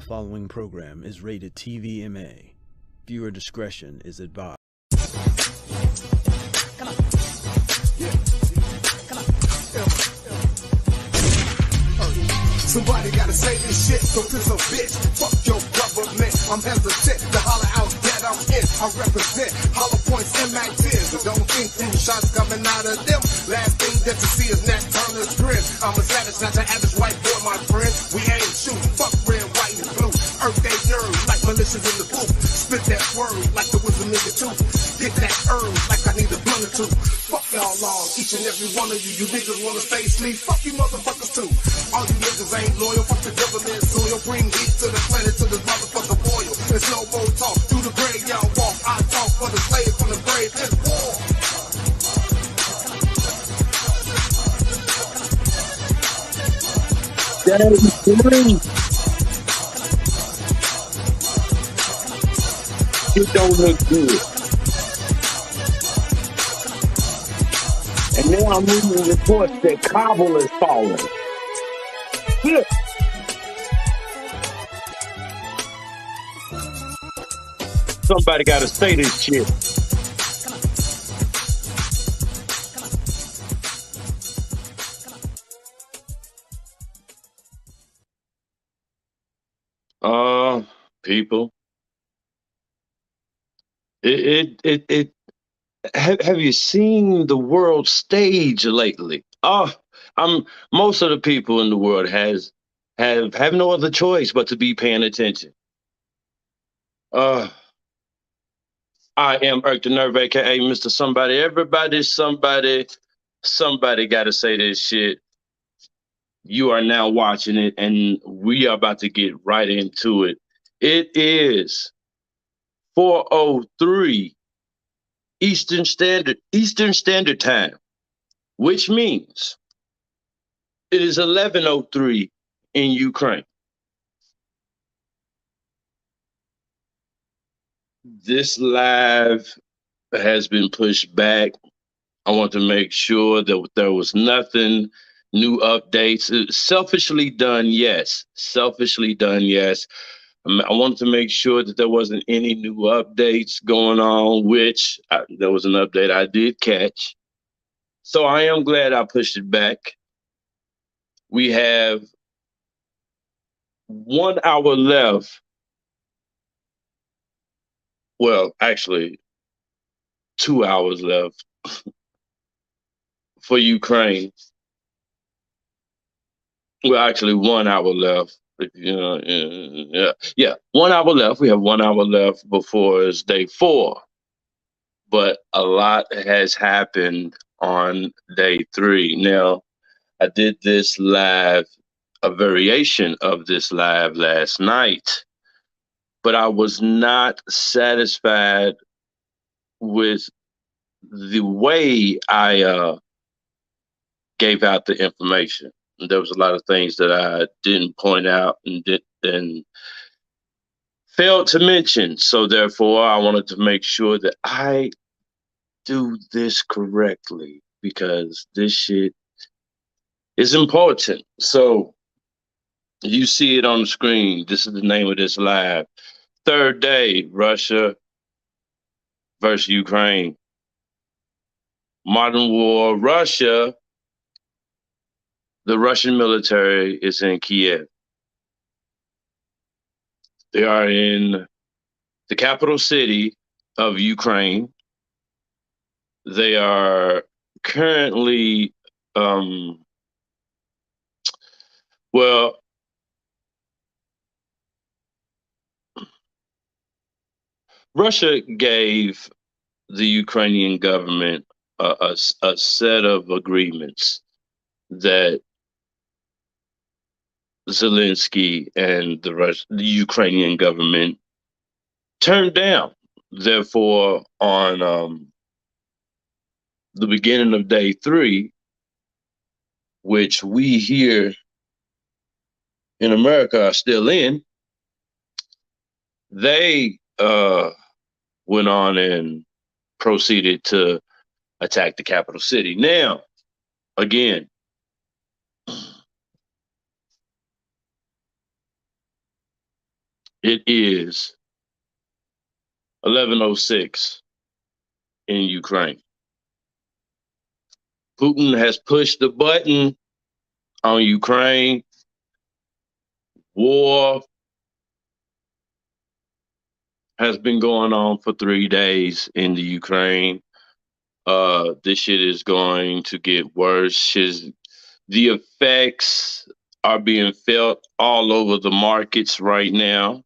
following program is rated TVMA. Viewer discretion is advised. Come on. Yeah. Come on. Somebody gotta say this shit, so this a bitch. Fuck your government. I'm hesitant to holler out that I'm in. I represent hollow points and Mac tears. But don't think them shots coming out of them. Last thing that you see is Nat Turner's grin. I'm a savage, not your average white boy, my friend. We ain't shooting. Fuck red, white, and blue. Earth they nerve like militias in the booth. Spit that word like the wisdom in the tooth. Get that herb like I need a blunt or two. Fuck y'all all, each and every one of you. You niggas wanna stay asleep. Fuck you motherfuckers too. All you niggas ain't loyal. Fuck the government soil. Bring heat to the planet to this motherfucker boil. There's no more talk. Through the grave y'all walk. I talk for the slave from the grave. It's war. It don't look good. And now I'm reading reports that Kabul is falling. Shit. Somebody got to say this shit. People. Have you seen the world stage lately? Most of the people in the world have no other choice but to be paying attention. I am Irk the Nerve, aka Mr. Somebody. Everybody, somebody got to say this shit. You are now watching it, and we are about to get right into it. It is 4:03 Eastern Standard Time, which means it is 11:03 in Ukraine. This live has been pushed back. I want to make sure that there was nothing, new updates. Selfishly done, yes. Selfishly done, yes. I wanted to make sure that there wasn't any new updates going on, which there was an update I did catch. So I am glad I pushed it back. We have 1 hour left. Well, actually, 2 hours left for Ukraine. Well, actually, 1 hour left. Yeah, 1 hour left. We have 1 hour left before it's day 4. But a lot has happened on day 3. Now, I did this live, a variation of this live last night, but I was not satisfied with the way I gave out the information. There was a lot of things that I didn't point out and failed to mention. So therefore, I wanted to make sure that I do this correctly because this shit is important. So you see it on the screen. This is the name of this live. Third day, Russia versus Ukraine. Modern war, Russia. The Russian military is in Kyiv. They are in the capital city of Ukraine. They are currently, Russia gave the Ukrainian government a set of agreements that Zelensky and the Ukrainian government turned down. Therefore, on the beginning of day 3, which we here in America are still in, they went on and proceeded to attack the capital city. Now, again, It is 11:06 in Ukraine. Putin has pushed the button on Ukraine. War has been going on for 3 days in the Ukraine. This shit is going to get worse. The effects are being felt all over the markets right now.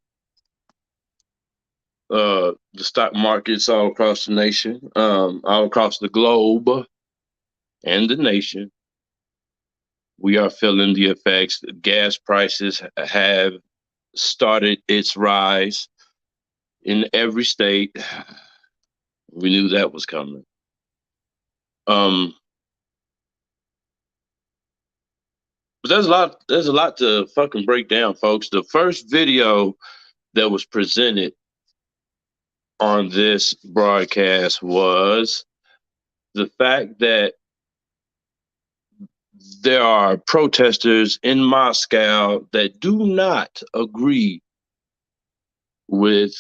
The stock markets all across the nation, all across the globe and the nation. We are feeling the effects. The gas prices have started its rise in every state. We knew that was coming. But there's a lot to fucking break down, folks. The first video that was presented on this broadcast was the fact that there are protesters in Moscow that do not agree with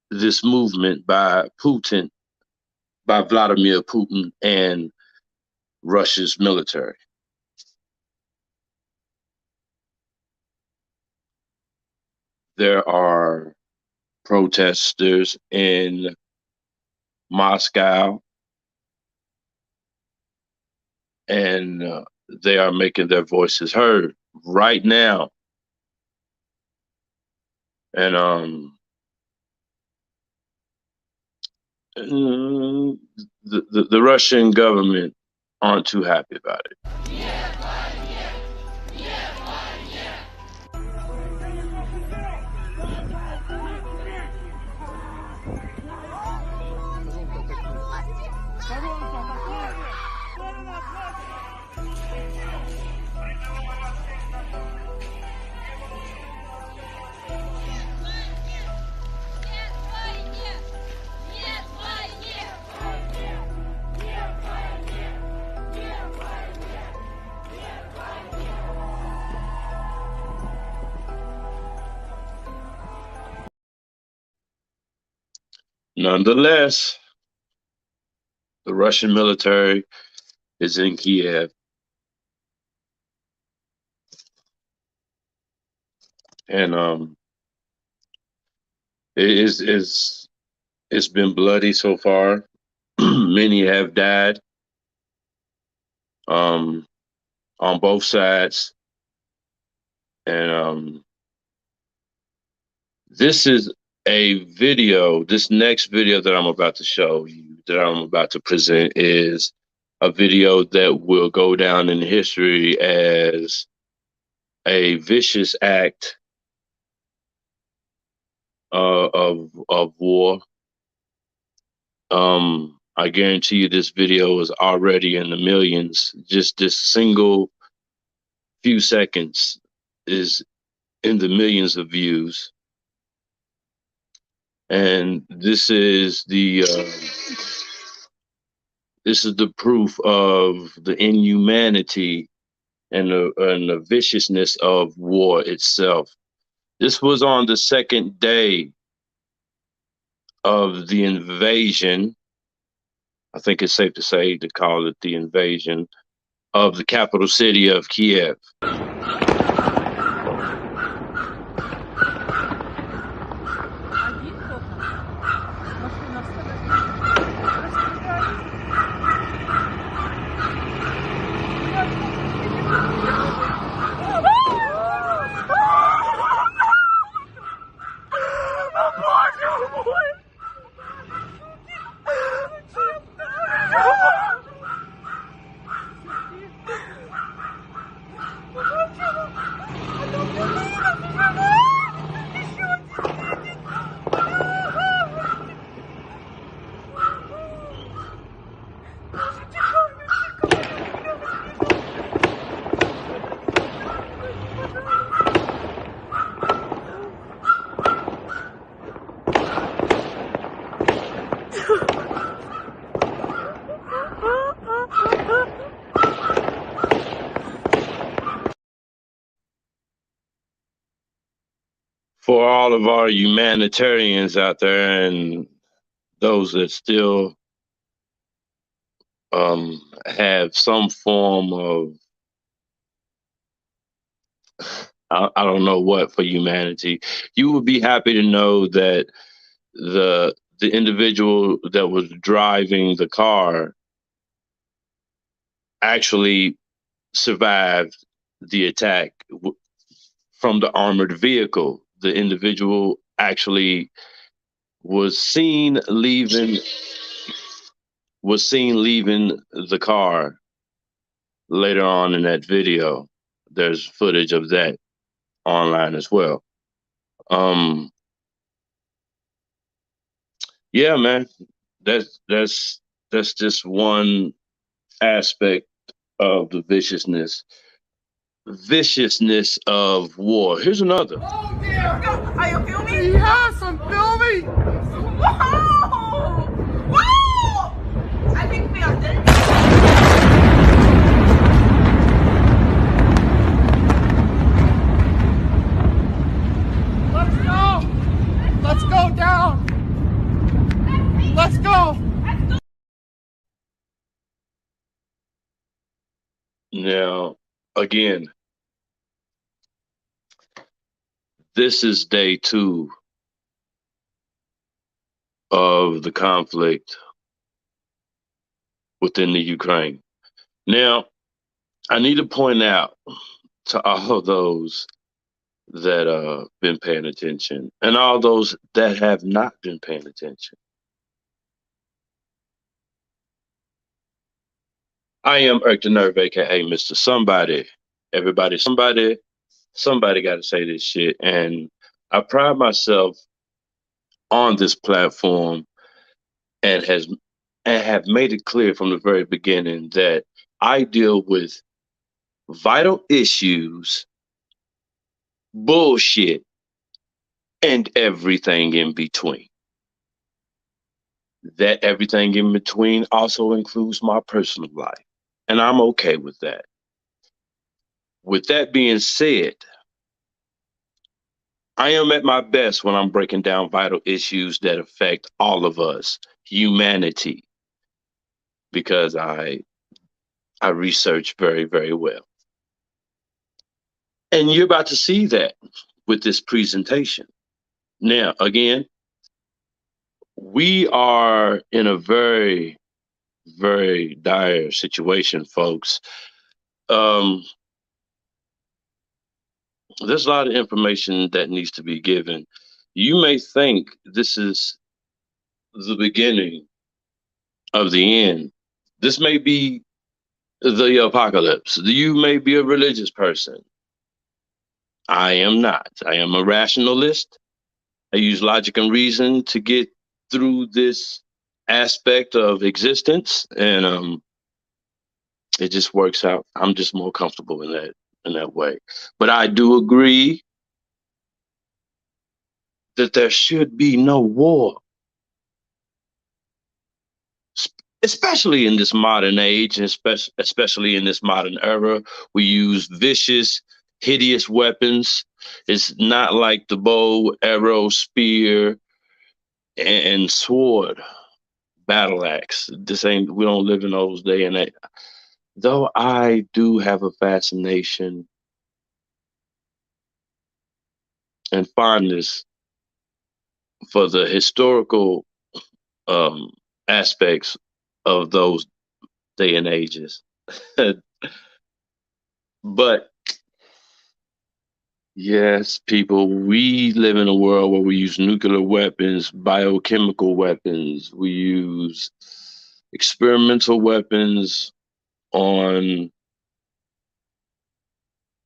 this movement by Putin, by Vladimir Putin and Russia's military. There are protesters in Moscow, and they are making their voices heard right now. And the Russian government aren't too happy about it. Nonetheless, the Russian military is in Kyiv. And it's been bloody so far. Many have died on both sides. And this is a video, this next video that I'm about to show you, that I'm about to present, is a video that will go down in history as a vicious act of war. I guarantee you this video is already in the millions. Just this single few seconds is in the millions of views. And this is the proof of the inhumanity and the viciousness of war itself. This was on the second day of the invasion. I think it's safe to say to call it the invasion of the capital city of Kyiv. for all of our humanitarians out there and those that still have some form of I don't know what for humanity, you would be happy to know that the individual that was driving the car actually survived the attack from the armored vehicle. The individual actually was seen leaving the car later on in that video. There's footage of that online as well. Yeah, man, that's just one aspect of the viciousness of war. Here's another. Oh dear! Are you filming? Yes, I'm filming! Whoa! Whoa! I think we are dead. Let's go! Let's go down! Let's go! Now, again, this is day 2 of the conflict within the Ukraine. Now, I need to point out to all of those that been paying attention and all those that have not been paying attention. I am Irk the Nerve, aka Mr. Somebody. Everybody, somebody got to say this shit. And I pride myself on this platform and have made it clear from the very beginning that I deal with vital issues, bullshit, and everything in between. That everything in between also includes my personal life, and I'm okay with that. With that being said, I am at my best when I'm breaking down vital issues that affect all of us, humanity, because I research very, very well. And you're about to see that with this presentation. Now, again, we are in a very, very dire situation, folks. There's a lot of information that needs to be given. You may think this is the beginning of the end. This may be the apocalypse. You may be a religious person. I am not. I am a rationalist. I use logic and reason to get through this aspect of existence, and it just works out. I'm just more comfortable in that way. But I do agree that there should be no war, especially in this modern age, and especially in this modern era. We use vicious, hideous weapons. It's not like the bow, arrow, spear, and sword, battle axe. We don't live in those day and age. Though I do have a fascination and fondness for the historical aspects of those day and ages. But yes, people, we live in a world where we use nuclear weapons, biochemical weapons, we use experimental weapons on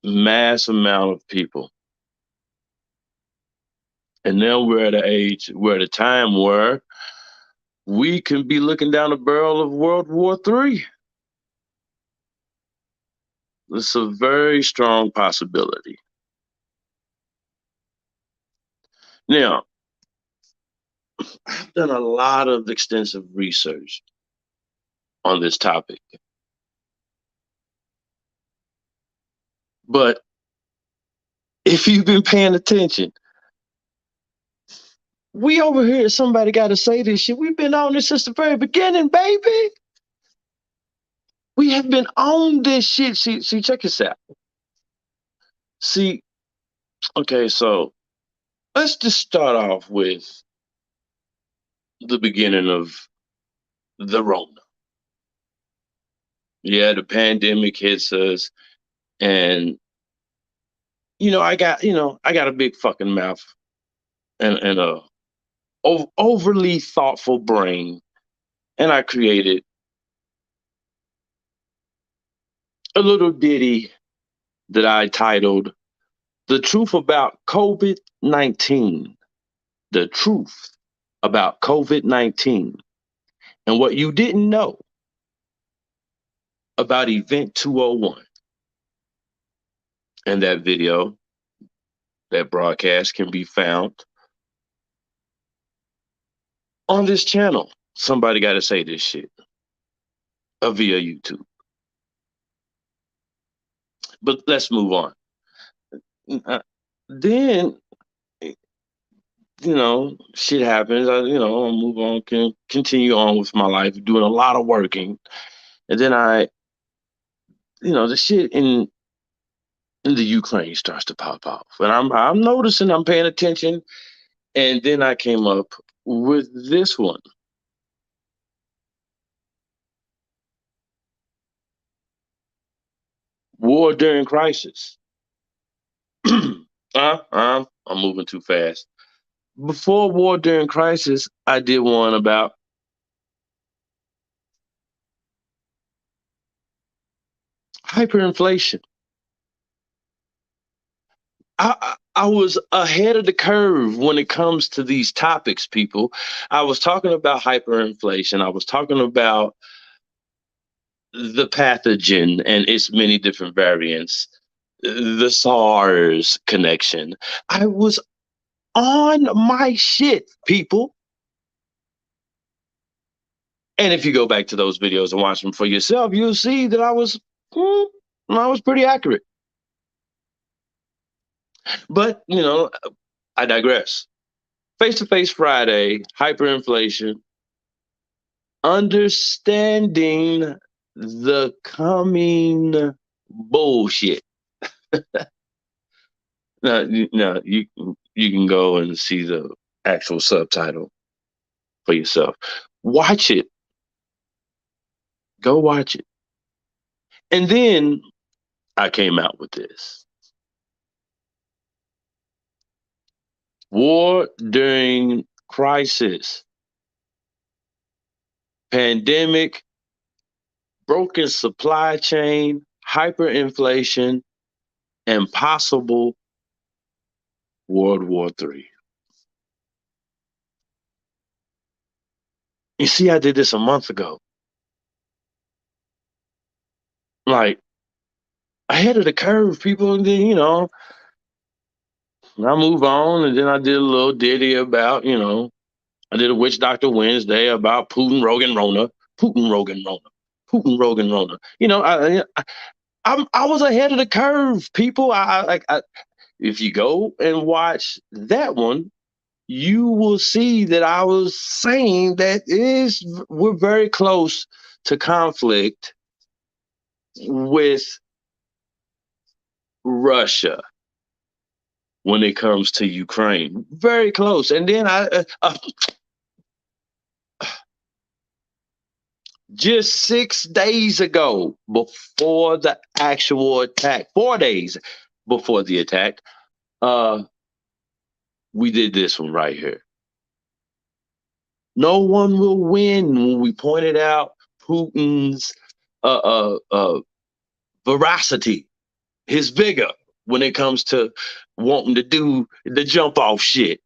mass amount of people. And now we're at a time where we can be looking down the barrel of World War III. It's a very strong possibility. Now, I've done a lot of extensive research on this topic. But if you've been paying attention, We over here, somebody got to say this shit. We've been on this since the very beginning, baby. We have been on this shit. See, check this out. See, okay, so let's just start off with the beginning of the Rona. Yeah, the pandemic hits us, and I got a big fucking mouth and a overly thoughtful brain, and I created a little ditty that I titled "The Truth About COVID-19." The truth about COVID-19 and what you didn't know about Event 201. And that video, that broadcast can be found on this channel. Somebody got to say this shit via YouTube. But let's move on. Then, shit happens. I move on, can continue on with my life, doing a lot of working. And then the shit in the Ukraine starts to pop off. And I'm noticing, I'm paying attention. And then I came up with this one. War during crisis. I'm moving too fast. Before war during crisis, I did one about hyperinflation. I was ahead of the curve when it comes to these topics, people. I was talking about hyperinflation. I was talking about the pathogen and its many different variants, the SARS connection. I was on my shit, people. And if you go back to those videos and watch them for yourself, you'll see that I was pretty accurate. But, I digress. Face-to-Face Friday, hyperinflation, understanding the coming bullshit. Now, you can go and see the actual subtitle for yourself. Watch it. Go watch it. And then I came out with this. War during crisis. Pandemic, broken supply chain, hyperinflation, and possible World War III. You see, I did this a month ago. Like, ahead of the curve, people. And then, I move on, and then I did a little ditty about, I did a Witch Doctor Wednesday about Putin, Rogan, Rona, Putin, Rogan, Rona, Putin, Rogan, Rona. I was ahead of the curve, people. If you go and watch that one, you will see that I was saying that we're very close to conflict with Russia when it comes to Ukraine. Very close. And then just 6 days ago, before the actual attack, 4 days before the attack, we did this one right here. No one will win when we pointed out Putin's veracity, his vigor when it comes to wanting to do the jump off shit.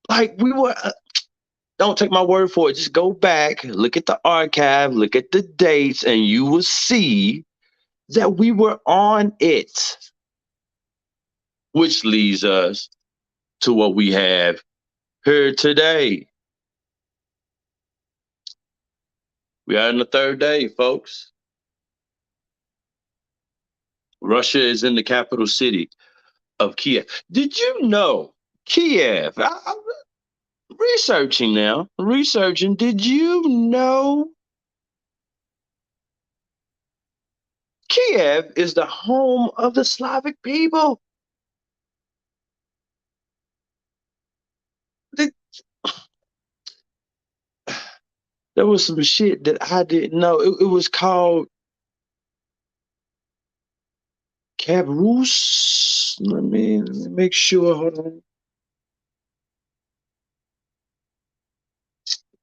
Like we were, don't take my word for it. Just go back, look at the archive, look at the dates, and you will see that we were on it. Which leads us to what we have here today. We are in the third day, folks. Russia is in the capital city of Kyiv. Did you know Kiev. I'm researching now. Researching. Did you know Kiev is the home of the Slavic people? Th- There was some shit that I didn't know. It was called Kabrus. Let me make sure. Hold on.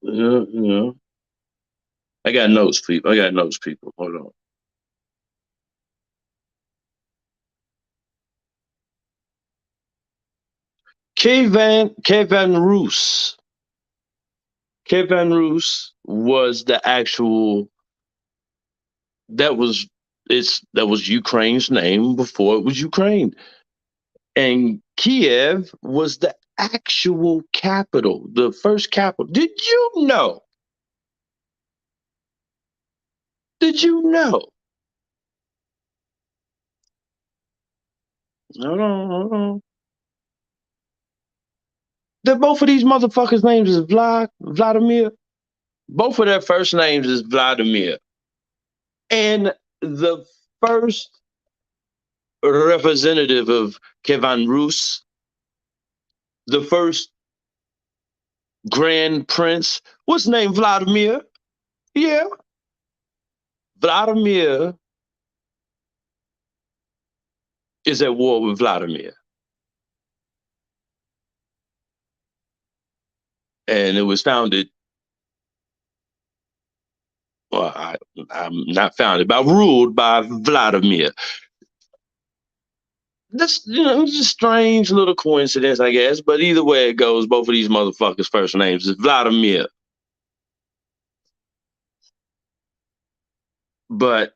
Yeah. I got notes, people. Hold on. Kievan Rus. Kievan Rus was the actual. That was Ukraine's name before it was Ukraine, and Kiev was the actual capital, the first capital. Did you know? Did you know? Hold on. That both of these motherfuckers' names is Vladimir. Both of their first names is Vladimir. And the first representative of Kievan Rus, the first Grand Prince, was named Vladimir. Yeah. Vladimir is at war with Vladimir. And it was founded, well, I'm not founded, but ruled by Vladimir. That's, it's a strange little coincidence, I guess. But either way it goes, both of these motherfuckers' first names is Vladimir. But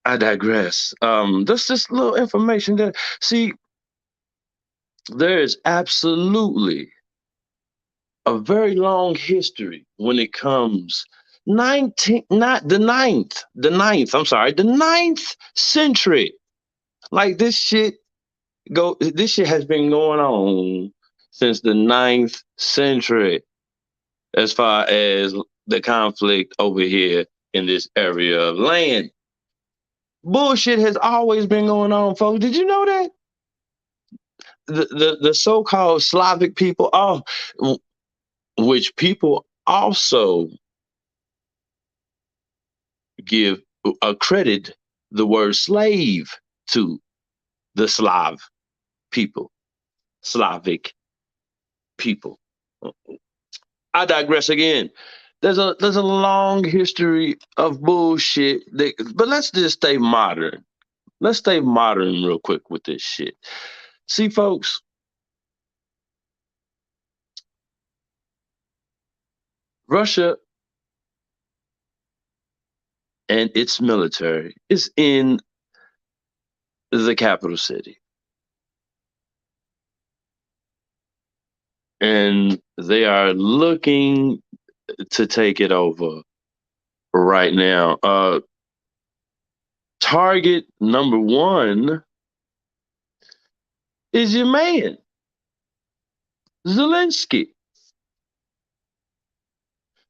I digress. That's just little information that, see, there is absolutely a very long history when it comes 19, not the ninth century. Like this shit has been going on since the ninth century, as far as the conflict over here in this area of land. Bullshit has always been going on, folks. Did you know that? The so-called Slavic people, which people also give a credit the word slave to the Slavic people. I digress again. There's a long history of bullshit, but let's just stay modern. Let's stay modern real quick with this shit. See, folks, Russia and its military is in the capital city. And they are looking to take it over right now. Target number one is your man, Zelensky.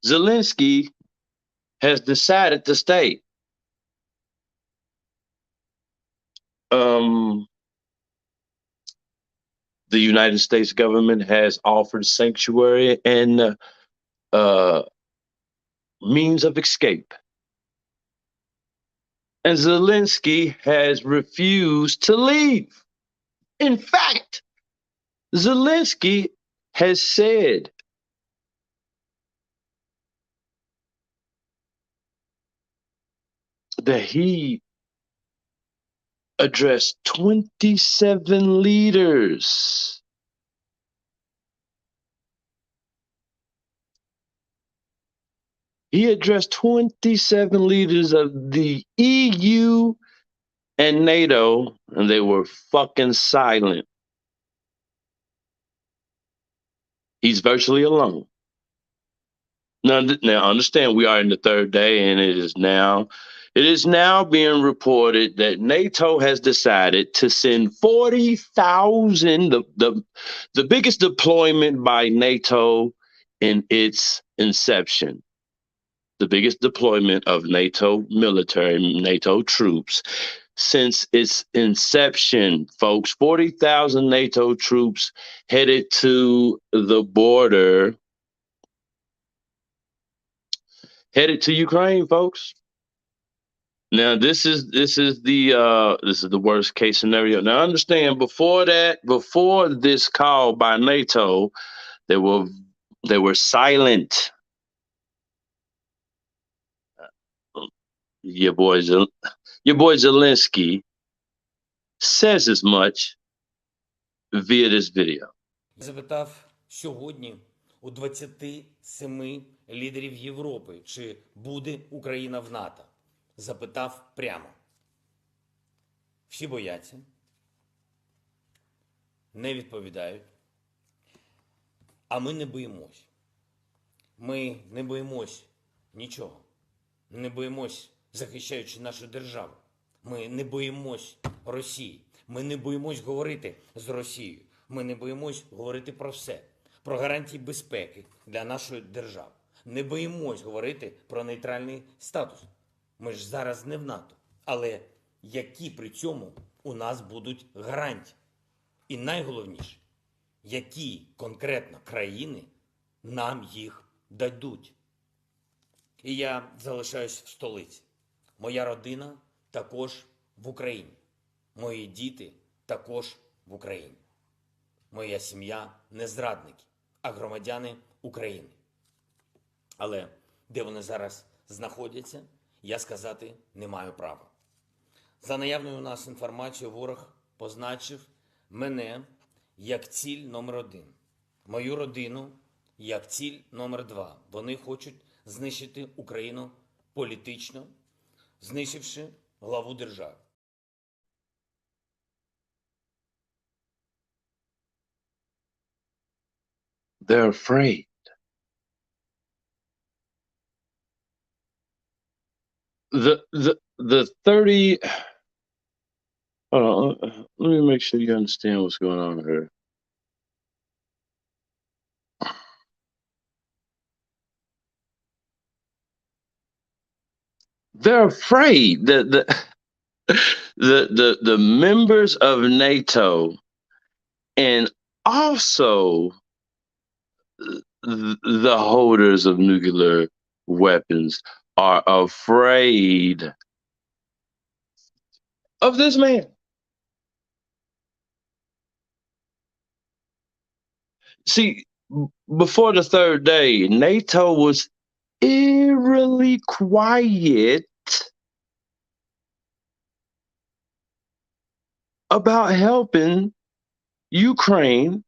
Zelensky has decided to stay. The United States government has offered sanctuary and means of escape. And Zelensky has refused to leave. In fact, Zelensky has said that he addressed 27 leaders. He addressed 27 leaders of the EU and NATO, and they were fucking silent. He's virtually alone. Now understand, we are in the third day, and it is now It is now being reported that NATO has decided to send 40,000, the biggest deployment by NATO in its inception, the biggest deployment of NATO military, NATO troops since its inception, folks. 40,000 NATO troops headed to the border, headed to Ukraine, folks. Now this is the worst case scenario. Now understand, before this call by NATO, they were silent. Your boy Zelensky says as much via this video. Запитав сьогодні у 27 лідерів Європи, чи буде Україна в НАТО. Запитав прямо. Всі бояться, не відповідають. А ми не боїмось. Ми не боїмось нічого. Не боїмось, захищаючи нашу державу. Ми не боїмось Росії. Ми не боїмось говорити з Росією. Ми не боїмось говорити про все. Про гарантії безпеки для нашої держави. Не боїмось говорити про нейтральний статус. Ми ж зараз не в НАТО. Але які при цьому у нас будуть гарантії? І найголовніше, які конкретно країни нам їх дадуть? І я залишаюсь в столиці. Моя родина також в Україні. Мої діти також в Україні. Моя сім'я не зрадники, а громадяни України. Але де вони зараз знаходяться, я сказати не маю права. За наявною у нас інформацією, ворог позначив мене як ціль номер 1. Мою родину як ціль номер 2. Вони хочуть знищити Україну політично, знищивши главу держави. They're afraid. The 30. Hold on, let me make sure you understand what's going on here. They're afraid that the members of NATO and also the holders of nuclear weapons are afraid of this man. See, before the third day, NATO was eerily quiet about helping Ukraine,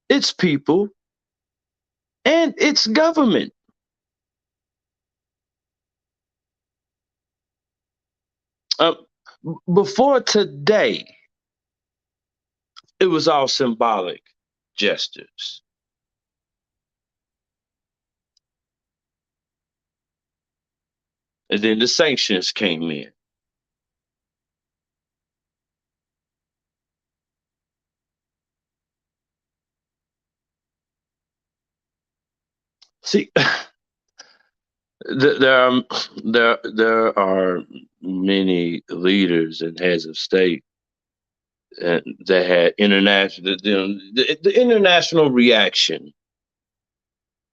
its people, and its government. Before today, it was all symbolic gestures. And then the sanctions came in. See, there are many leaders and heads of state that had the international reaction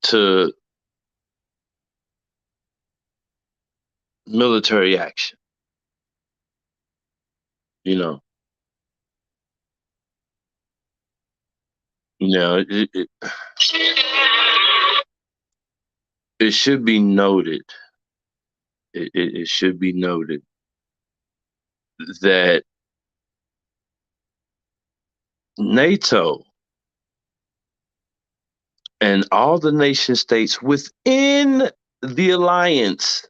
to military action. You know, it should be noted. It should be noted that NATO and all the nation states within the alliance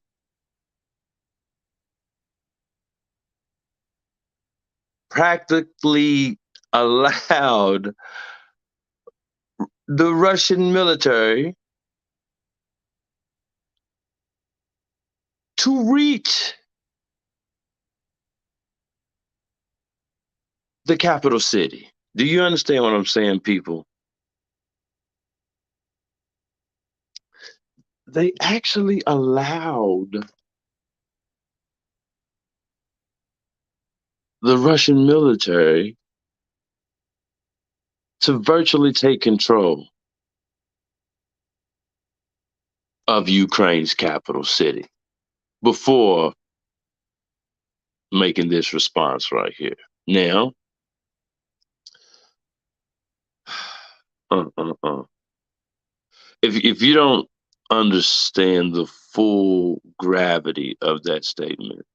practically allowed the Russian military to reach the capital city. Do you understand what I'm saying, people? They actually allowed the Russian military to virtually take control of Ukraine's capital city before making this response right here. Now, if you don't understand the full gravity of that statement,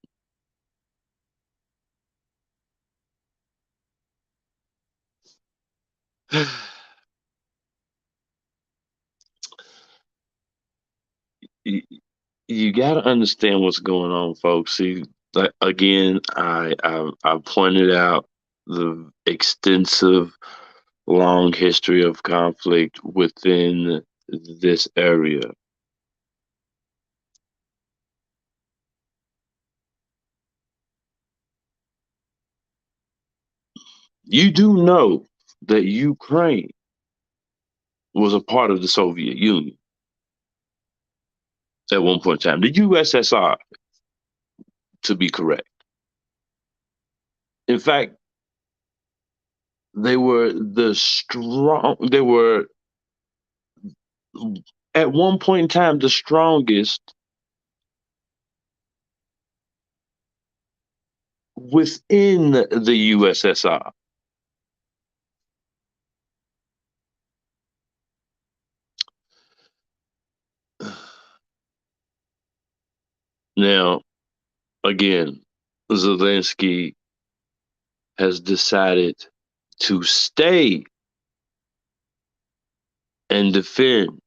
you got to understand what's going on, folks. See, like, again, I pointed out the extensive, long history of conflict within this area. You do know that Ukraine was a part of the Soviet Union at one point in time, the USSR, to be correct. In fact, they were at one point in time the strongest within the USSR. Now, again, Zelensky has decided to stay and defend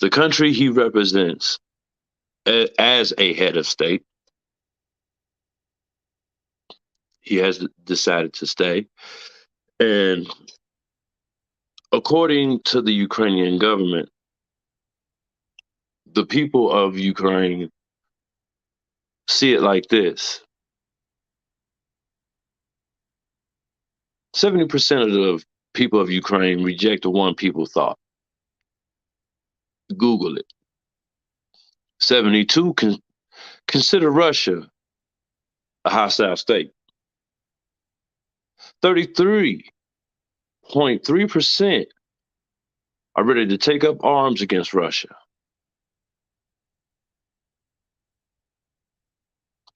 the country he represents as a head of state. He has decided to stay. And according to the Ukrainian government, the people of Ukraine see it like this. 70% of the people of Ukraine reject the one people thought. Google it. 72 consider Russia a hostile state. 33.3% are ready to take up arms against Russia.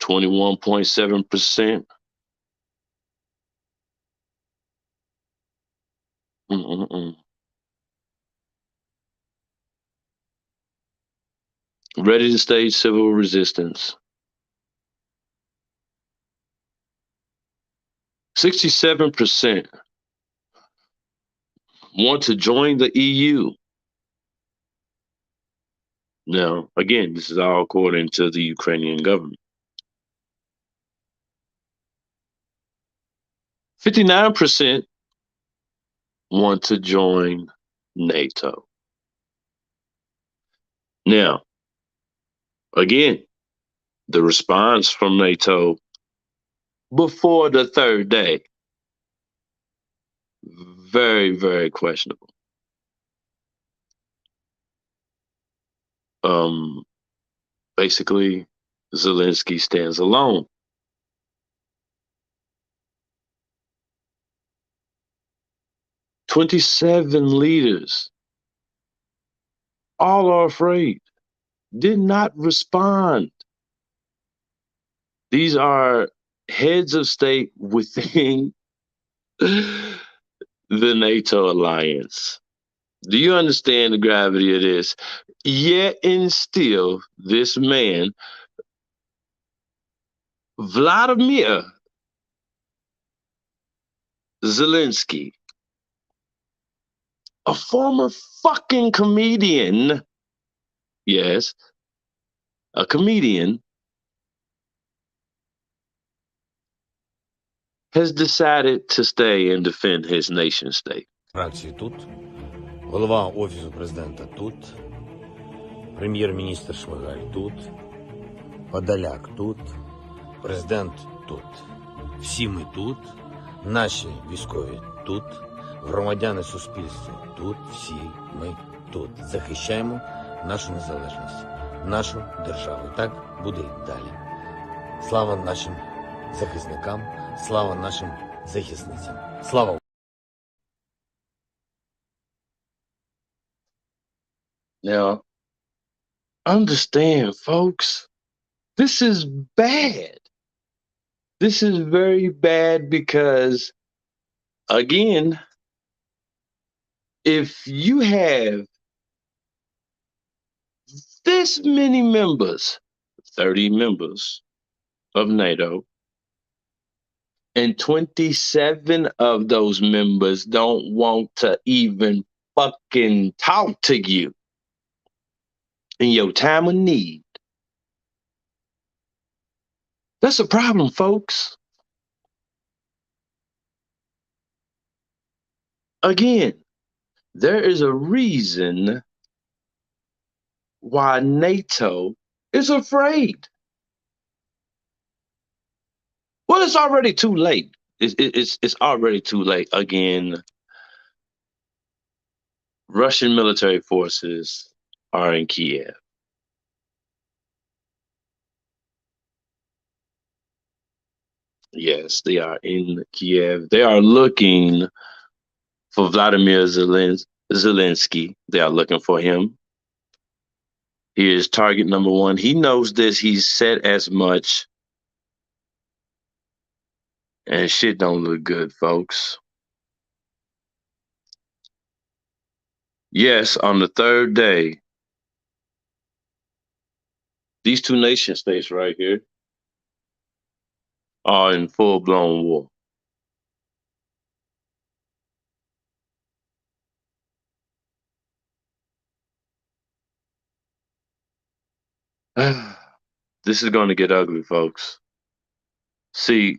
21.7% ready to stage civil resistance. 67% want to join the EU. Now, again, this is all according to the Ukrainian government. 59% want to join NATO. Now, again, the response from NATO before the third day, very, very questionable. Basically, Zelensky stands alone. "27 leaders, all are afraid, did not respond." These are heads of state within the NATO alliance. Do you understand the gravity of this? Yet and still, this man, Vladimir Zelensky, a former fucking comedian, yes, a comedian, has decided to stay and defend his nation state. Фракції тут, голова Офісу президента тут, Прем'єр-міністр Шмигаль тут, Подоляк тут, президент тут. Всі ми тут, наші військові тут, громадяни суспільства тут, всі ми тут. Захищаємо нашу незалежність, нашу державу. І так буде і далі. Слава нашим захисникам, слава нашим захисницям. Слава! Now, understand, folks, this is bad. This is very bad because, again, if you have this many members, 30 members of NATO, and 27 of those members don't want to even fucking talk to you in your time of need, that's a problem, folks. Again, there is a reason why NATO is afraid. Well, it's already too late. It's already too late. Again, Russian military forces are in Kyiv. Yes, they are in Kyiv. They are looking for Vladimir Zelensky. They are looking for him. He is target number one. He knows this. He's said as much. And shit don't look good, folks. Yes, on the third day, these two nation states right here are in full-blown war. This is going to get ugly, folks. See,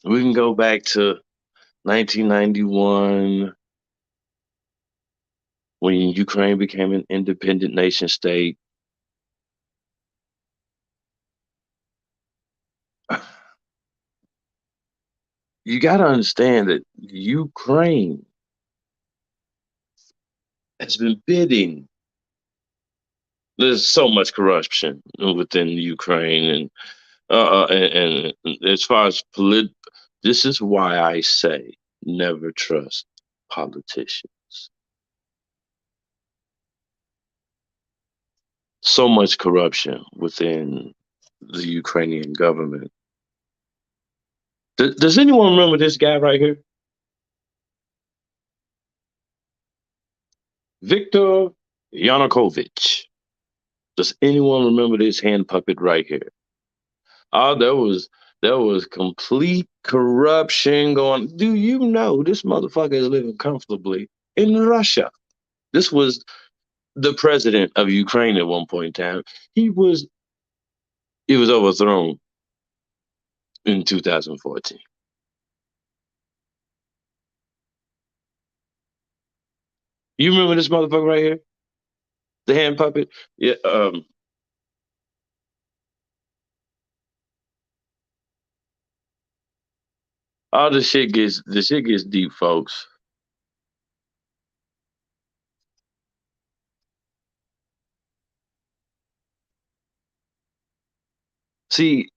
we can go back to 1991 when Ukraine became an independent nation state. You got to understand that Ukraine has been bidding. There's so much corruption within Ukraine, and as far as this is why I say never trust politicians. So much corruption within the Ukrainian government. Does anyone remember this guy right here? Viktor Yanukovych. Does anyone remember this hand puppet right here? Oh, there was complete corruption going. Do you know this motherfucker is living comfortably in Russia? This was the president of Ukraine at one point in time. He was overthrown in 2014. You remember this motherfucker right here? The hand puppet? Yeah, all the shit gets deep, folks. See,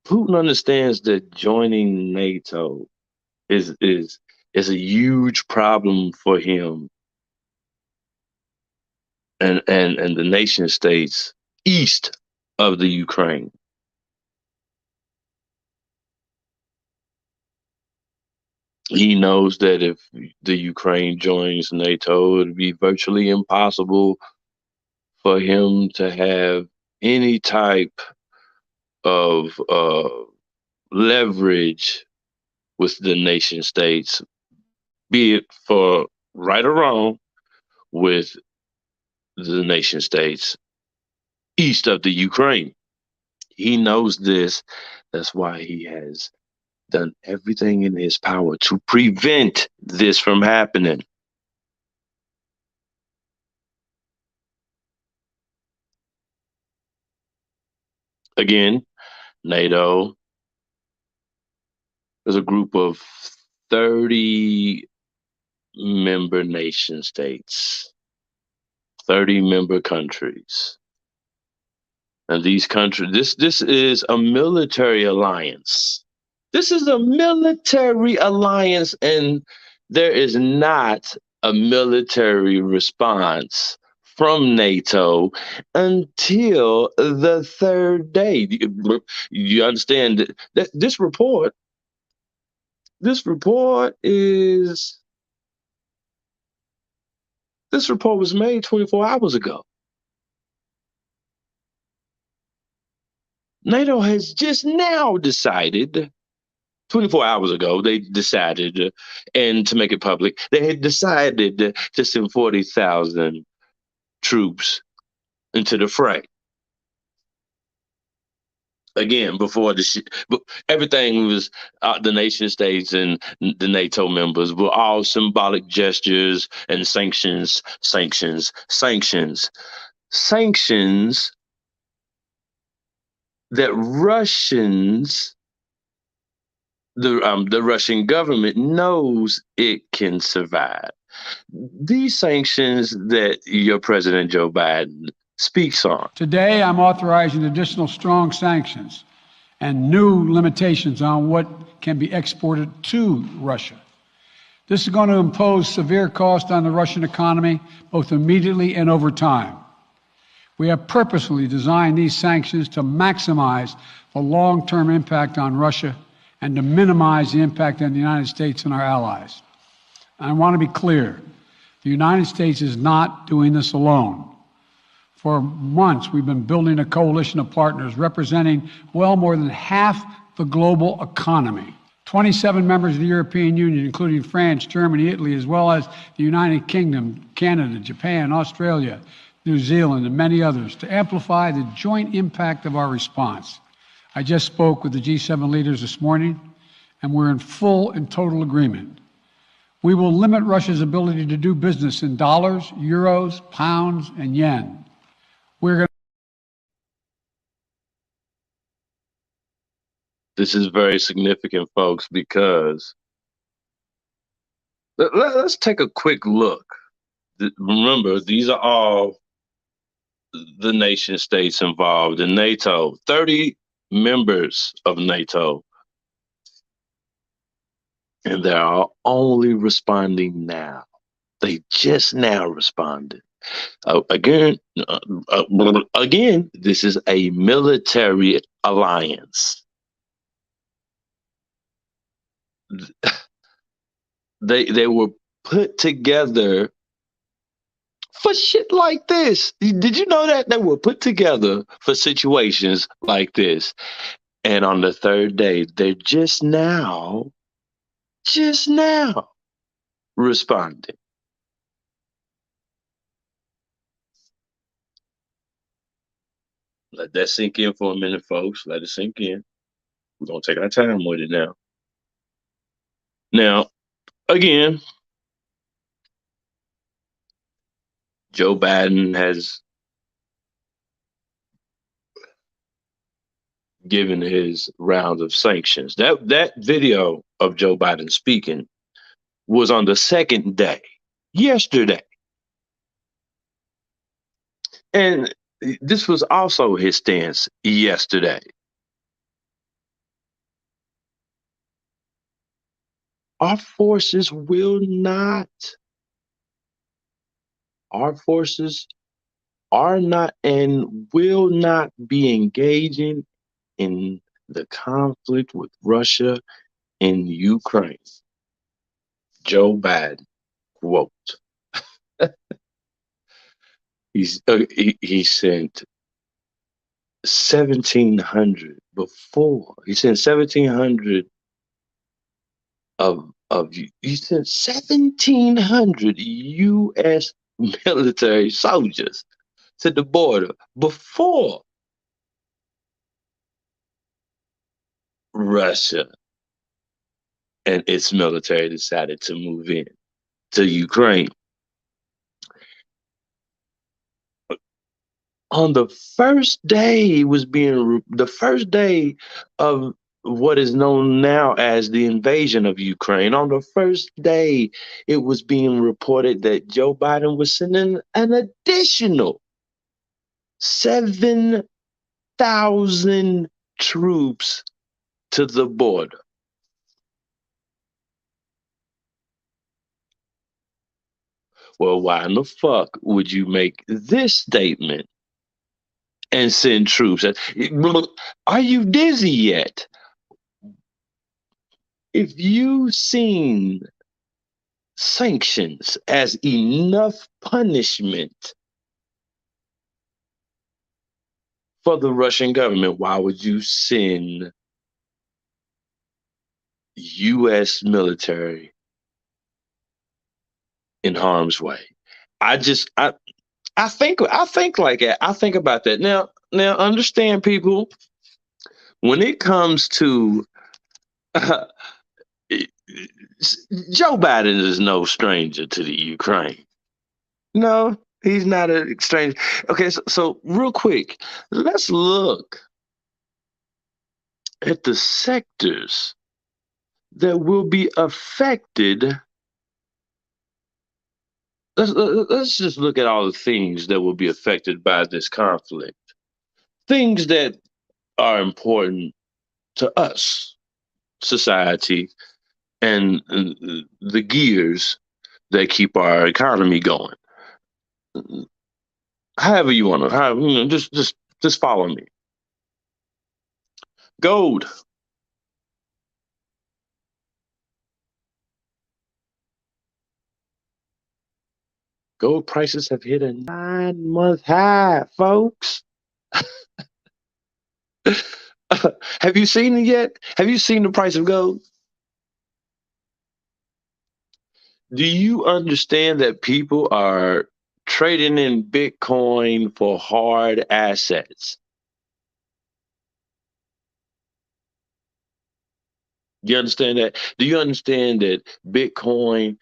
Putin understands that joining NATO is a huge problem for him and the nation states east of the Ukraine. He knows that if the Ukraine joins NATO, it'd be virtually impossible for him to have any type of leverage with the nation states, be it for right or wrong, with the nation states east of the Ukraine. He knows this. That's why he has done everything in his power to prevent this from happening. Again, NATO is a group of 30 member nation states, 30 member countries. And these countries, this is a military alliance. This is a military alliance, and there is not a military response from NATO until the third day. You understand that this report was made 24 hours ago. NATO has just now decided, 24 hours ago, they decided, and to make it public, they had decided to send 40,000 troops into the fray. Again, before everything was the nation states and the NATO members were all symbolic gestures and sanctions that the Russian government knows it can survive. These sanctions that your President Joe Biden speaks on. Today, I'm authorizing additional strong sanctions and new limitations on what can be exported to Russia. This is going to impose severe cost on the Russian economy, both immediately and over time. We have purposefully designed these sanctions to maximize the long-term impact on Russia and to minimize the impact on the United States and our allies. And I want to be clear, the United States is not doing this alone. For months, we've been building a coalition of partners representing well more than half the global economy. 27 members of the European Union, including France, Germany, Italy, as well as the United Kingdom, Canada, Japan, Australia, New Zealand, and many others, to amplify the joint impact of our response. I just spoke with the G7 leaders this morning, and we're in full and total agreement. We will limit Russia's ability to do business in dollars, euros, pounds, and yen. This is very significant, folks, because let's take a quick look. Remember, these are all the nation states involved in NATO, 30 members of NATO. And they are only responding now. They just now responded. Again, this is a military alliance. They were put together for shit like this. Did you know that? They were put together for situations like this. And on the third day, they're just now responding. Let that sink in for a minute, folks. Let it sink in. We're going to take our time with it now. Now, again, Joe Biden has given his round of sanctions. That video of Joe Biden speaking was on the second day, yesterday. And this was also his stance yesterday. Our forces are not and will not be engaging in the conflict with Russia in Ukraine. Joe Biden, quote. He sent 1,700 before. He sent 1,700 he sent 1,700 U.S. military soldiers to the border before Russia and its military decided to move in to Ukraine. On the first day, the first day of what is known now as the invasion of Ukraine. On the first day, it was being reported that Joe Biden was sending an additional 7,000 troops to the border. Well, why in the fuck would you make this statement and send troops? Are you dizzy yet? If you've seen sanctions as enough punishment for the Russian government, why would you send U.S. military in harm's way? I just I think like that. I think about that. Now understand, people, when it comes to Joe Biden is no stranger to the Ukraine. No, he's not a stranger. Okay, so real quick, let's look at the sectors that will be affected. Let's just look at all the things that will be affected by this conflict. Things that are important to us, society, and the gears that keep our economy going. However you want to, just follow me. Gold. Gold prices have hit a 9-month high, folks. Have you seen it yet? Have you seen the price of gold? Do you understand that people are trading in Bitcoin for hard assets? Do you understand that? Do you understand that Bitcoin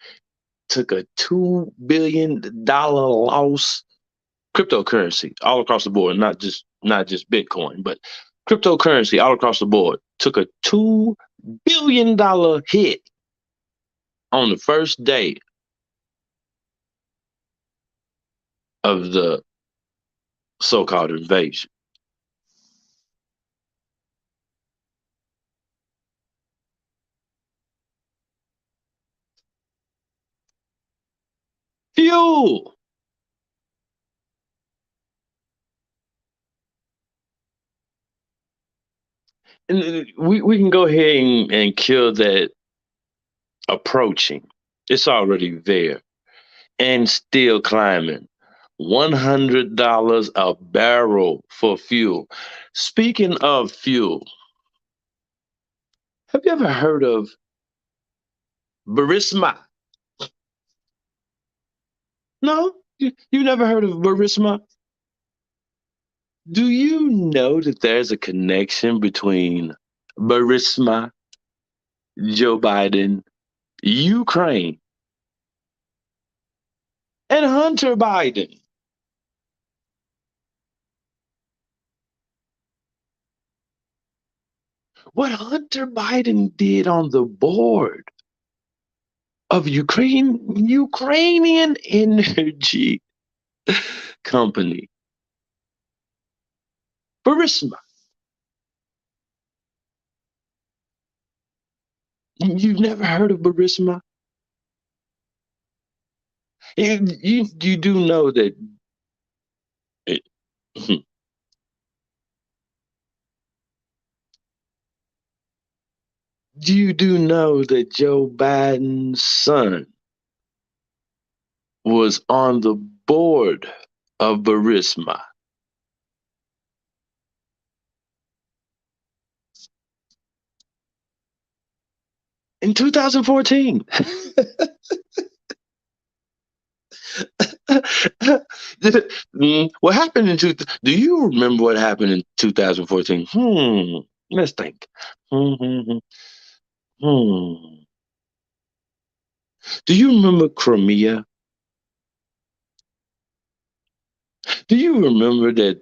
took a $2 billion loss? Cryptocurrency all across the board, not just Bitcoin, but cryptocurrency all across the board took a $2 billion hit on the first day of the so-called invasion. Fuel. And we can go ahead and kill that approaching. It's already there and still climbing. $100 a barrel for fuel. Speaking of fuel, have you ever heard of Burisma? No? You never heard of Burisma? Do you know that there's a connection between Burisma, Joe Biden, Ukraine, and Hunter Biden? What Hunter Biden did on the board of Ukrainian energy company, Burisma. You've never heard of Burisma? You do know that. You do know that Joe Biden's son was on the board of Burisma. In 2014. What happened in do you remember what happened in 2014? Let's think. Hmm. Do you remember Crimea? Do you remember that?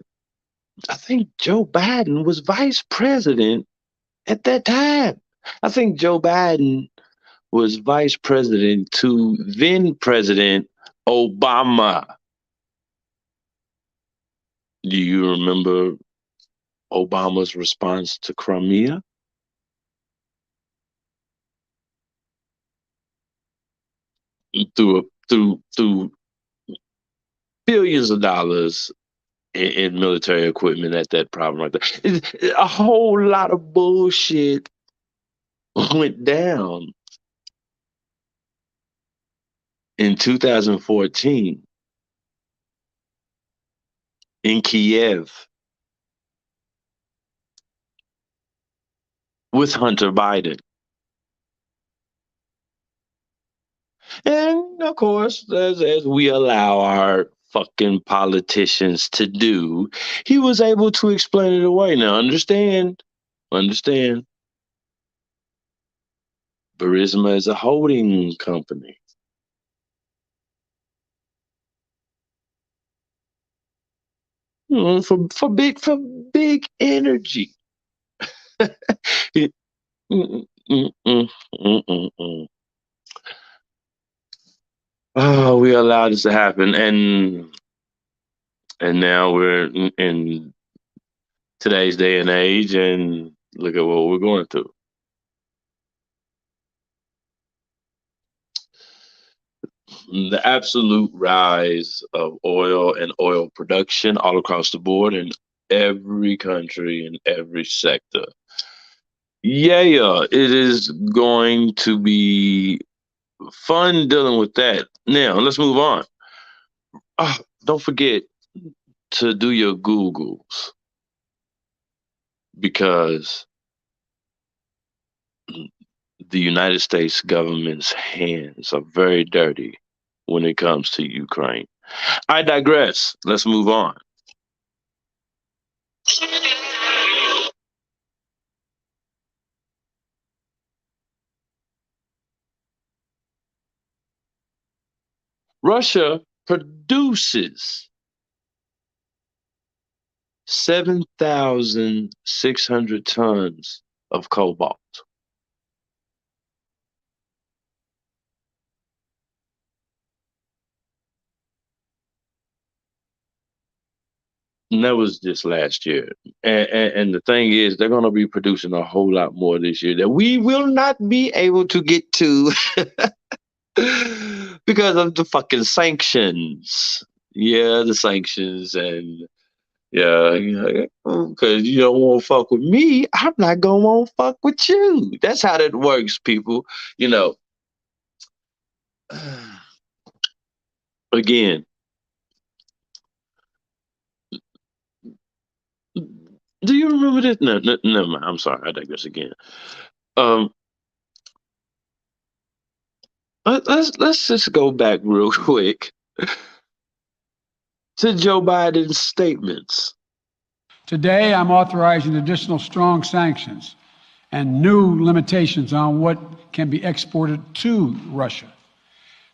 I think Joe Biden was vice president at that time. I think Joe Biden was vice president to then President Obama. Do you remember Obama's response to Crimea? Through billions of dollars in military equipment at that problem right there. A whole lot of bullshit went down in 2014 in Kyiv with Hunter Biden. And of course, as we allow our fucking politicians to do, he was able to explain it away. Now, understand, Burisma is a holding company. For big energy. Mm, mm, mm, mm, mm. Oh, we allowed this to happen, and now we're in today's day and age, and look at what we're going through. The absolute rise of oil and oil production all across the board in every country in every sector. Yeah, it is going to be fun dealing with that. Now, let's move on. Don't forget to do your Googles because the United States government's hands are very dirty when it comes to Ukraine. I digress. Let's move on. Russia produces 7,600 tons of cobalt. And that was just last year. And the thing is, they're going to be producing a whole lot more this year that we will not be able to get to because of the fucking sanctions. Yeah, the sanctions. And yeah, because you don't want to fuck with me, I'm not going to want to fuck with you. That's how that works, people. You know, again, do you remember this? No, never mind. I'm sorry. I digress again. Um, let's just go back real quick to Joe Biden's statements. Today, I'm authorizing additional strong sanctions and new limitations on what can be exported to Russia.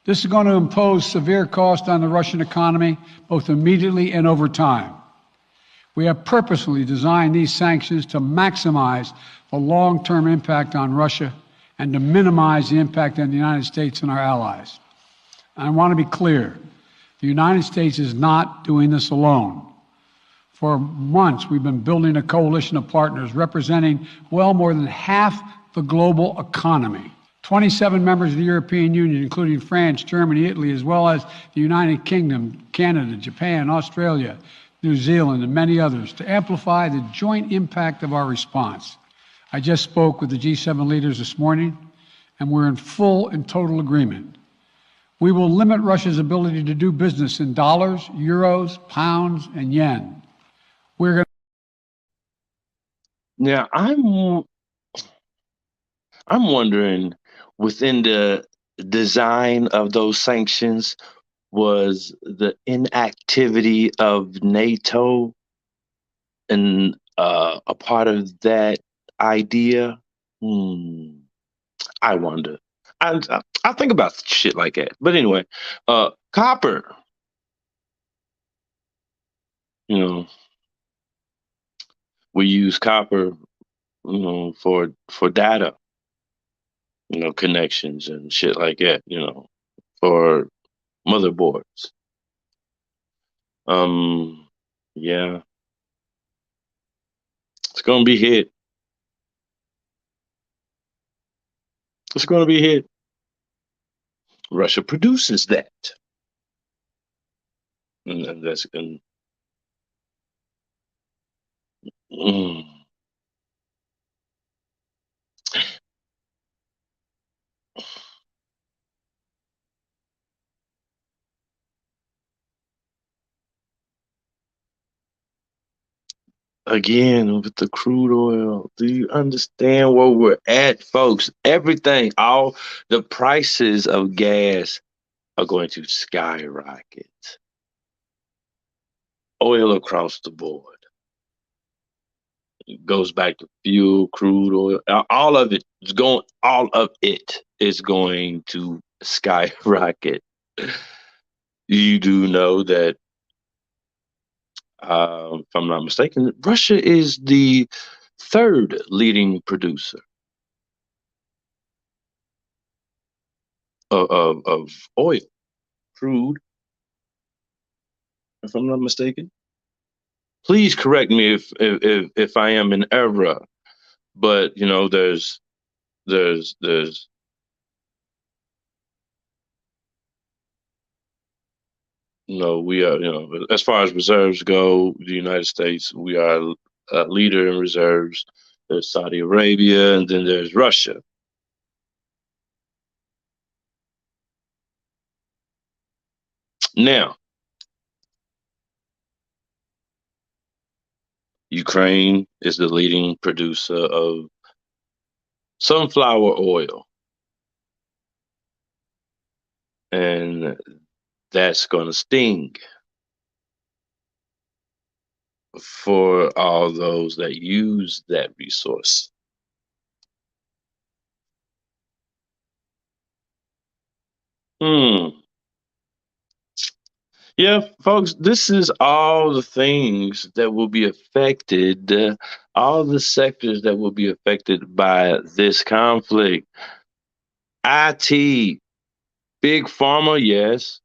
This is going to impose severe cost on the Russian economy, both immediately and over time. We have purposefully designed these sanctions to maximize the long-term impact on Russia and to minimize the impact on the United States and our allies. I want to be clear. The United States is not doing this alone. For months, we've been building a coalition of partners representing well more than half the global economy. 27 members of the European Union, including France, Germany, Italy, as well as the United Kingdom, Canada, Japan, Australia, New Zealand, and many others, to amplify the joint impact of our response. I just spoke with the G7 leaders this morning, and we're in full and total agreement. We will limit Russia's ability to do business in dollars, euros, pounds, and yen. We're going Now, I'm wondering, within the design of those sanctions, was the inactivity of NATO and a part of that idea? I wonder. I think about shit like that. But anyway, copper. you know, we use copper, for data, connections and shit like that, for motherboards. Yeah, it's gonna be hit. It's gonna be hit. Russia produces that, and that's mm. Again with the crude oil. Do you understand where we're at, folks? Everything, all the prices of gas are going to skyrocket. Oil across the board. It goes back to fuel, crude oil, all of it is going. All of it is going to skyrocket. You do know that, if I'm not mistaken, Russia is the third leading producer of oil, crude, if I'm not mistaken. Please correct me if I am in error, but there's we are, as far as reserves go, the United States, we are a leader in reserves. There's Saudi Arabia, and then there's Russia. Now, Ukraine is the leading producer of sunflower oil, and that's going to sting for all those that use that resource. Hmm. Yeah, folks, this is all the things that will be affected, all the sectors that will be affected by this conflict. IT, big pharma, yes,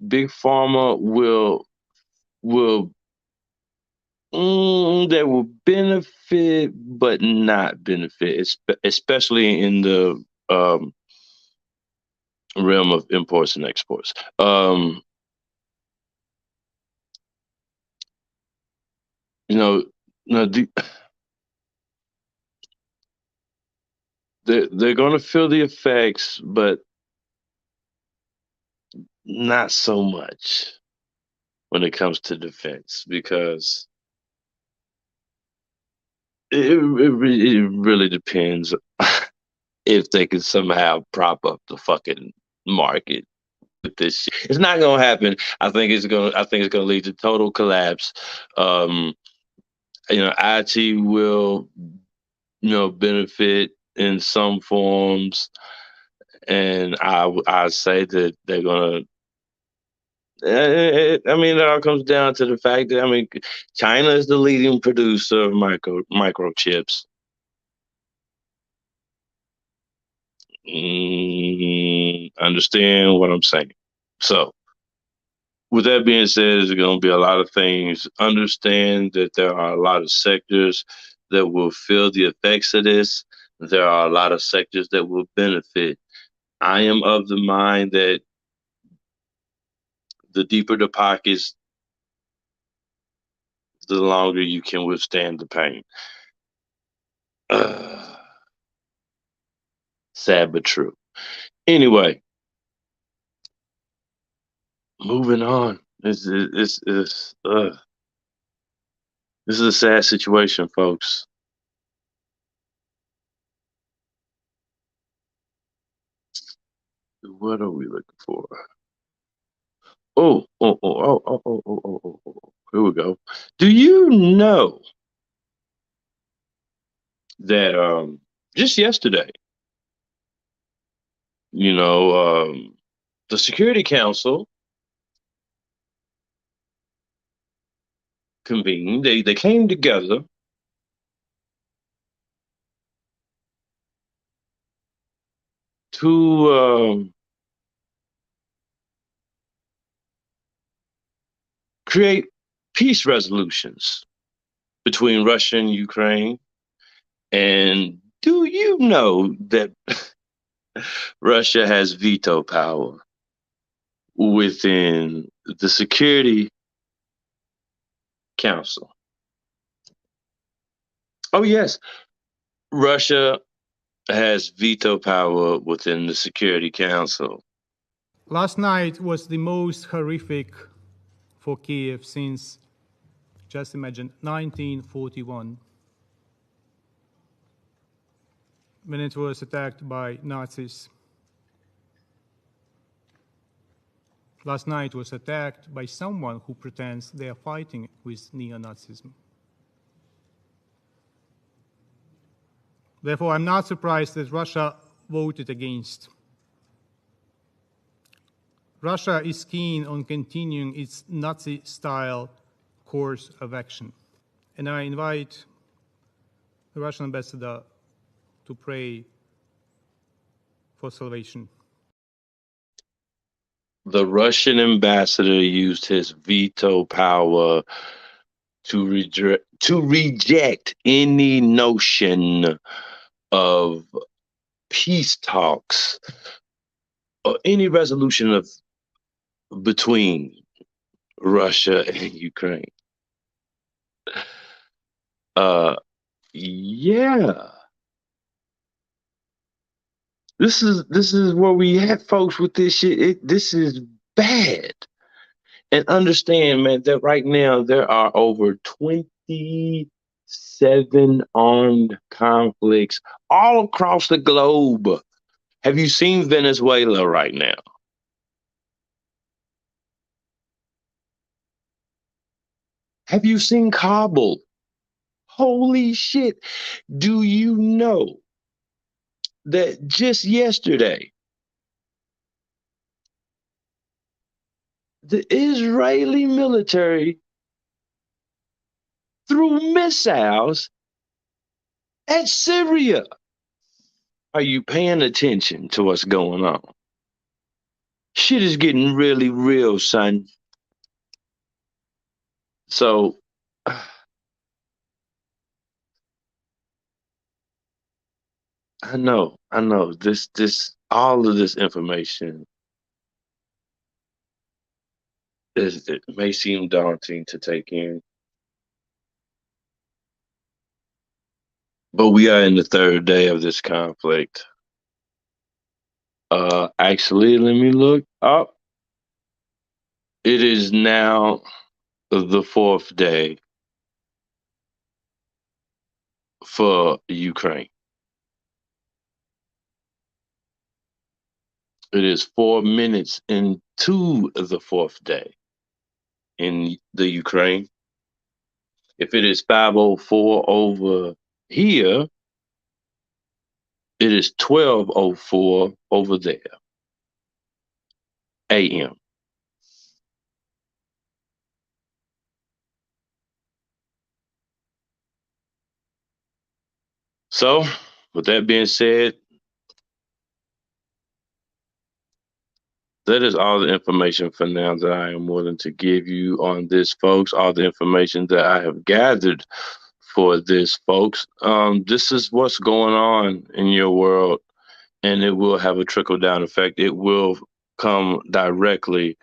big pharma will that will benefit, but not benefit, especially in the realm of imports and exports. You know, no, they're going to feel the effects, but not so much when it comes to defense, because it really depends if they can somehow prop up the fucking market with this shit. It's not gonna happen. I think it's gonna lead to total collapse. Um, IT will, benefit in some forms, and I say that they're gonna. I mean, it all comes down to the fact that, China is the leading producer of microchips. Understand what I'm saying? So, with that being said, there's going to be a lot of things. Understand that there are a lot of sectors that will feel the effects of this. There are a lot of sectors that will benefit. I am of the mind that the deeper the pockets, the longer you can withstand the pain. Sad but true. Anyway, moving on. This is a sad situation, folks. What are we looking for? Oh. Here we go. Do you know that just yesterday, you know, the Security Council convened. They came together to create peace resolutions between Russia and Ukraine. And do you know that Russia has veto power within the Security Council? Oh, yes, Russia has veto power within the Security Council. Last night was the most horrific for Kyiv since, just imagine, 1941, when it was attacked by Nazis. Last night was attacked by someone who pretends they are fighting with neo-Nazism. Therefore, I'm not surprised that Russia voted against. Russia is keen on continuing its Nazi-style course of action. And I invite the Russian ambassador to pray for salvation. The Russian ambassador used his veto power to reject any notion of peace talks or any resolution of between Russia and Ukraine. Yeah. This is where we at, folks, with this shit. This is bad. And understand, man, that right now there are over 27 armed conflicts all across the globe. Have you seen Venezuela right now? Have you seen Kabul? Holy shit. Do you know that just yesterday, the Israeli military threw missiles at Syria? Are you paying attention to what's going on? Shit is getting really real, son. So, I know, all of this information it may seem daunting to take in, but we are in the third day of this conflict. Actually, let me look up. It is now the fourth day for Ukraine. It is 4 minutes into the fourth day in the Ukraine. If it is 5:04 over here, it is 12:04 over there, AM. So, with that being said, that is all the information for now that I am willing to give you on this, folks. All the information that I have gathered for this, folks. This is what's going on in your world, and it will have a trickle-down effect. It will come directly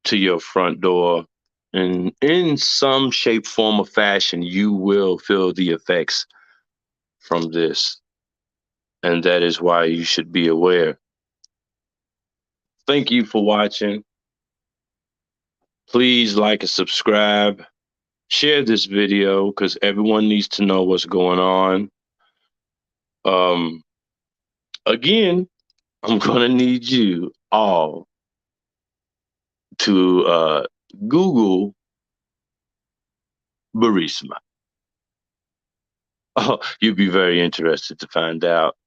to your front door, and in some shape, form, or fashion, you will feel the effects from this, and that is why you should be aware. Thank you for watching. Please like and subscribe. Share this video because everyone needs to know what's going on. Again, I'm going to need you all to Google Burisma. Oh, you'd be very interested to find out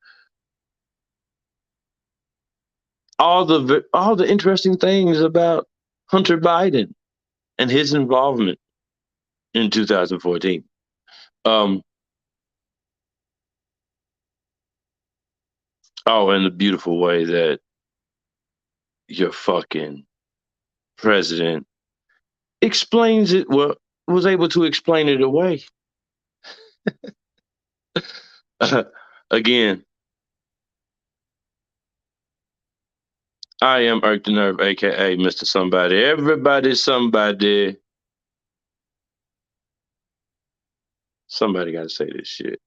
all the interesting things about Hunter Biden and his involvement in 2014. Oh, and the beautiful way that your fucking president explains it, well, was able to explain it away. Again, I am Irk the Nerve, aka Mr. Somebody. Everybody's somebody. Somebody gotta say this shit.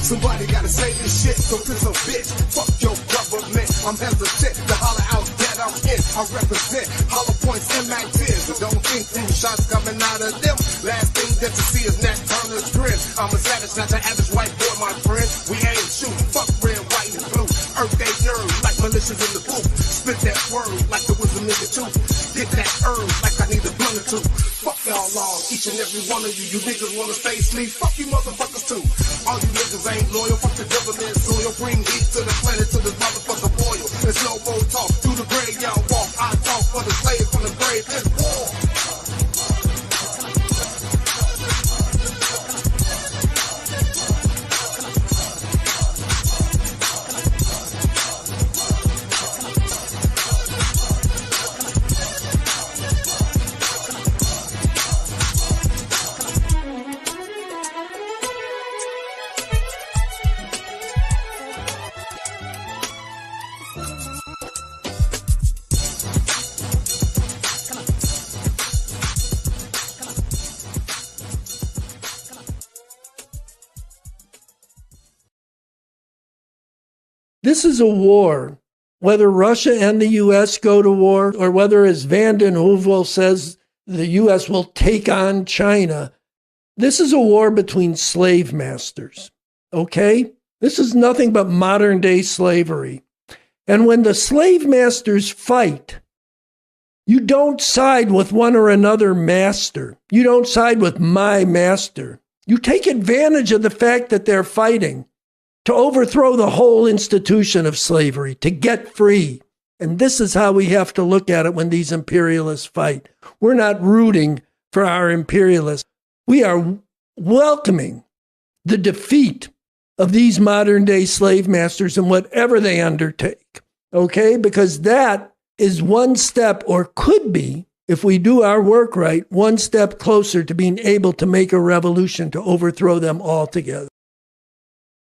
Somebody gotta say this shit, so piss a bitch. Fuck your government. I'm hesitant to holler out that I'm in. I represent hollow points and Mac tears. But don't think them shots coming out of them. Last thing that you see is Nat Turner's grin. I'm a savage, not your average white boy, my friend. We ain't shooting. Fuck red, white, and blue. Earth they nerve like militias in the booth. Spit that word like the wisdom in the tooth. Get that herb like I need a blunt or two. Fuck y'all all, each and every one of you. You niggas wanna stay asleep. Fuck you motherfuckers too. All you niggas ain't loyal. Fuck the government soil. Bring heat to the planet to this motherfucker boil. There's no more talk. Through the grave y'all walk. I talk for the slave from the grave. It's war. This is a war. Whether Russia and the U.S. go to war, or whether, as Vanden Heuvel says, the U.S. will take on China, this is a war between slave masters, okay? This is nothing but modern-day slavery. And when the slave masters fight, you don't side with one or another master. You don't side with my master. You take advantage of the fact that they're fighting to overthrow the whole institution of slavery, to get free. And this is how we have to look at it when these imperialists fight. We're not rooting for our imperialists. We are welcoming the defeat of these modern-day slave masters in whatever they undertake, okay? Because that is one step, or could be, if we do our work right, one step closer to being able to make a revolution to overthrow them altogether.